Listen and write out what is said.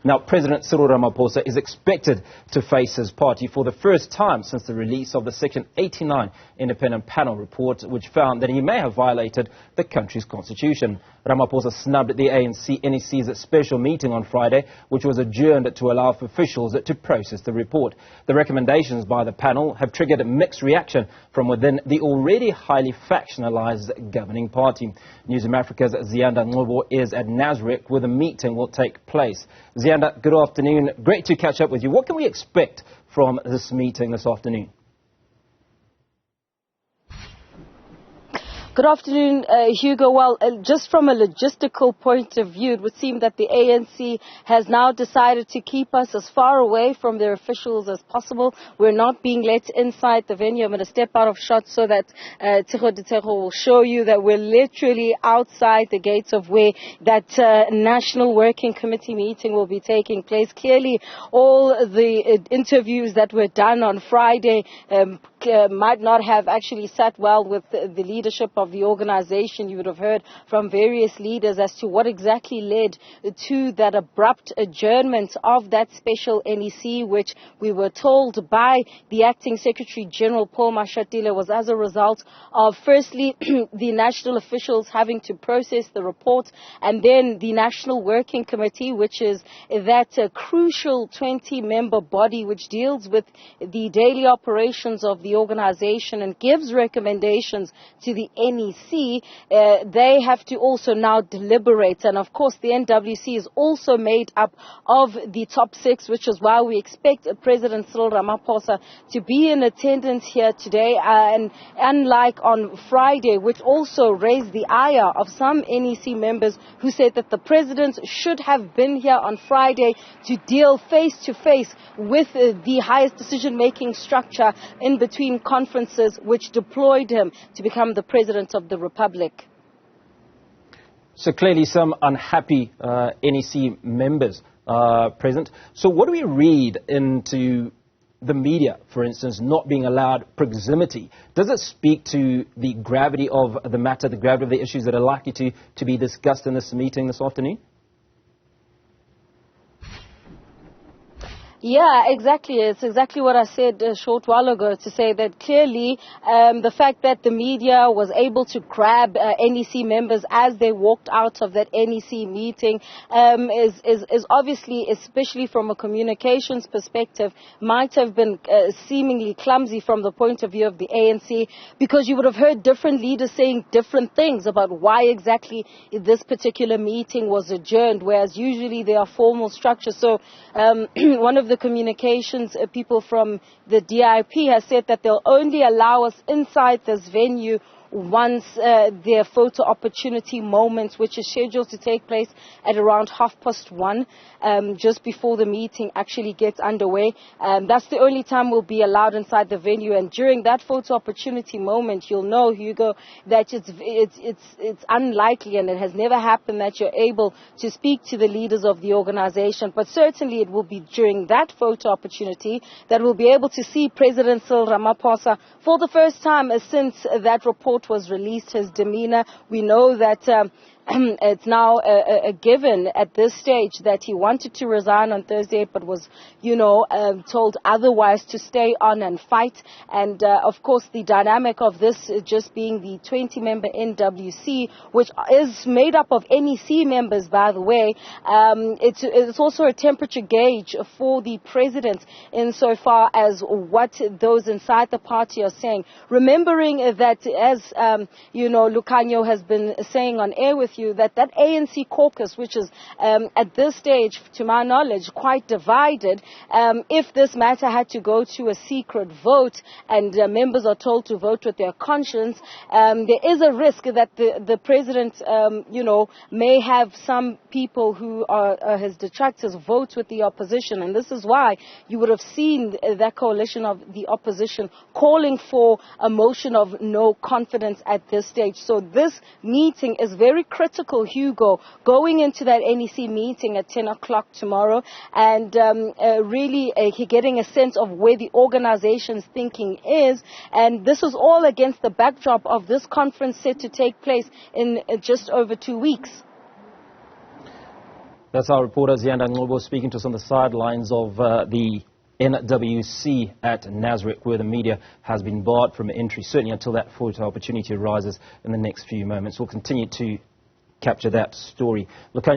Now, President Cyril Ramaphosa is expected to face his party for the first time since the release of the Section 89 independent panel report, which found that he may have violated the country's constitution. Ramaphosa snubbed the NEC's special meeting on Friday, which was adjourned to allow for officials to process the report. The recommendations by the panel have triggered a mixed reaction from within the already highly factionalized governing party. Newzroom Afrika's Ziyanda Ngcobo is at Nasrec, where the meeting will take place. Ziyanda, good afternoon. Great to catch up with you. What can we expect from this meeting this afternoon? Good afternoon, Hugo. Well, just from a logistical point of view, it would seem that the ANC has now decided to keep us as far away from their officials as possible. We're not being let inside the venue. I'm going to step out of shot so that Tseho will show you that we're literally outside the gates of where that National Working Committee meeting will be taking place. Clearly, all the interviews that were done on Friday might not have actually sat well with the leadership of the organization. You would have heard from various leaders as to what exactly led to that abrupt adjournment of that special NEC, which we were told by the acting Secretary General Paul Mashatile was as a result of, firstly, the national officials having to process the report, and then the National Working Committee, which is that crucial 20-member body which deals with the daily operations of the organization and gives recommendations to the NEC. They have to also now deliberate, and of course the NWC is also made up of the top six, which is why we expect President Cyril Ramaphosa to be in attendance here today, and unlike on Friday, which also raised the ire of some NEC members who said that the president should have been here on Friday to deal face to face with the highest decision-making structure in between conferences which deployed him to become the president of the republic. So clearly some unhappy NEC members present. So what do we read into the media, for instance, not being allowed proximity? Does it speak to the gravity of the matter, the gravity of the issues that are likely to be discussed in this meeting this afternoon? Yeah, exactly. It's exactly what I said a short while ago, to say that clearly the fact that the media was able to grab NEC members as they walked out of that NEC meeting is obviously, especially from a communications perspective, might have been seemingly clumsy from the point of view of the ANC, because you would have heard different leaders saying different things about why exactly this particular meeting was adjourned, whereas usually there are formal structures. So one of the communications people from the DIP has said that they'll only allow us inside this venue once their photo opportunity moment, which is scheduled to take place at around 1:30, just before the meeting actually gets underway. That's the only time we'll be allowed inside the venue, and during that photo opportunity moment, you'll know, Hugo, that it's unlikely, and it has never happened, that you're able to speak to the leaders of the organization. But certainly it will be during that photo opportunity that we'll be able to see President Cyril Ramaphosa for the first time since that report was released. His demeanor, we know that it's now a given at this stage that he wanted to resign on Thursday, but was, told otherwise, to stay on and fight. And of course, the dynamic of this just being the 20-member NWC, which is made up of NEC members, by the way, it's also a temperature gauge for the president insofar as what those inside the party are saying. Remembering that, as Lucanio has been saying on air with you, that ANC caucus, which is at this stage, to my knowledge, quite divided, if this matter had to go to a secret vote and members are told to vote with their conscience, there is a risk that the president, may have some people who are his detractors vote with the opposition. And this is why you would have seen that coalition of the opposition calling for a motion of no confidence at this stage. So this meeting is very critical, Hugo, going into that NEC meeting at 10 o'clock tomorrow, and really getting a sense of where the organization's thinking is. And this is all against the backdrop of this conference set to take place in just over 2 weeks. That's our reporter Ziyanda Ngcobo speaking to us on the sidelines of the NWC at Nasrec, where the media has been barred from entry, certainly until that photo opportunity arises in the next few moments. We'll continue to capture that story. Look,